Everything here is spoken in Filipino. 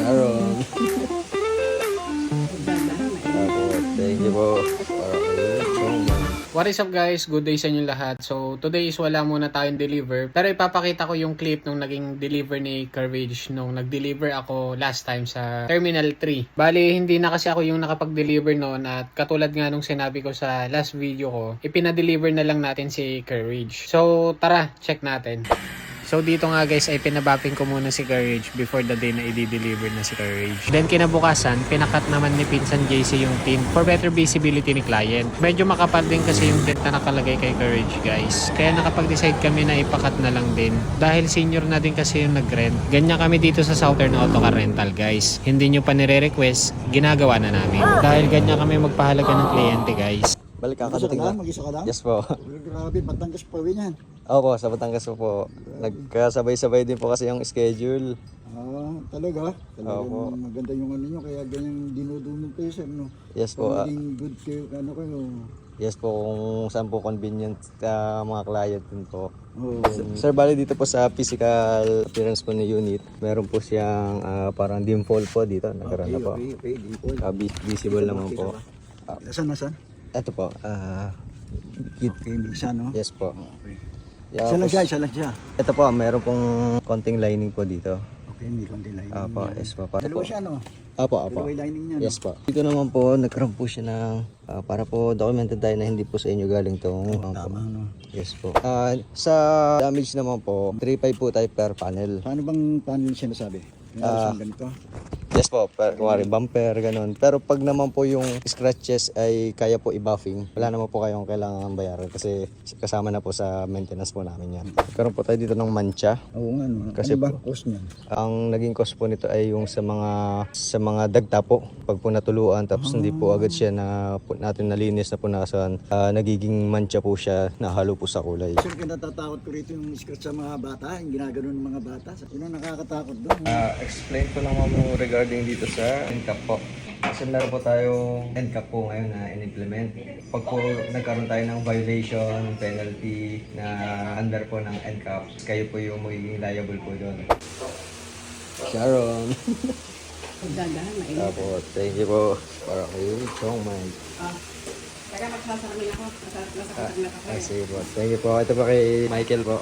Sharon. Ako, thank you po. What is up guys? Good day sa inyo lahat. So today is wala muna tayong deliver. Pero ipapakita ko yung clip nung naging deliver ni Courage nung nag-deliver ako last time sa Terminal 3. Bali hindi na kasi ako yung nakapag-deliver noon at katulad nga nung sinabi ko sa last video ko, ipina-deliver na lang natin si Courage. So tara, check natin. So dito nga guys ay pinabapping ko muna si Courage before the day na i-deliver na si Courage. Then kinabukasan, pinakat naman ni Pinsan JC yung tint for better visibility ni client. Medyo makapal din kasi yung tint na nakalagay kay Courage guys. Kaya nakapag-decide kami na ipakat na lang din. Dahil senior na din kasi yung nag-rent. Ganyan kami dito sa Southern Auto Car Rental guys. Hindi nyo pa nire-request, ginagawa na namin. Dahil ganyan kami magpahalaga ng kliyente guys. Balik ka Mag-isa ka kadating lang? ba? Mag-isa ka lang? Yes po. Grabe, Batangas pa rin yan. Opo, sa Batangas po. Nagkasabay-sabay din po kasi yung schedule. Ah, talaga? Talagang Opo. maganda yung ano nyo, kaya ganyan dinudunong kayo sir, no? Yes po. Maging good kayo, ano kayo. Yes po, kung saan po convenient mga client din po. Oo. Sir, bali dito po sa physical appearance po ni unit, meron po siyang parang dim fold po dito. Nagkaroon na po. Okay, di po. Visible naman po. Nasaan? Ito po. Kit. Okay, may isa, no? Yes po. Okay. Yeah, Isa lang po, siya, isa lang siya. ito po, meron pong konting lining po dito. Okay, may konti lining. Apo, niya. yes po. Para Dalawa po. siya, no? Apo. Dalawa yung lining niya, no? Yes po. Dito naman po, nagkaroon po siya ng para po documented tayo na hindi po sa inyo galing tong Tama, no? Yes po. Sa damage naman po, 3.5 po tayo per panel. Paano bang panel siya nasabi? May alas ganito? Yes po, kumari bumper, ganun. Pero pag naman po yung scratches ay kaya po i-buffing, wala naman po kayong kailangan bayaran kasi kasama na po sa maintenance po namin yan. Karoon po tayo dito ng mancha. Oo nga, no? Kasi ano ba po- cost niya? Ang naging cost po nito ay yung sa mga dagta po. Pag po natuluan tapos hindi po agad siya na natin nalinis na punasan, nagiging mancha po siya na halo po sa kulay. Sir, kinatatakot ko rito yung scratch sa mga bata, yung ginagano ng mga bata. Yun ang nakakatakot doon. Explain ko naman mo regarding dito sa NCAP po. Kasi meron po tayong NCAP po ngayon na in-implement. Pag po nagkaroon tayo ng violation, penalty na under po ng NCAP, kayo po yung magiging liable po doon. Sharon. Dahan-dahan, mainit. Apo, thank you po. Para kayo, strong mind. Kaya magsasaramin ako. Nasa katak na ako. Sige po. Thank you po. Ito po kay Michael po.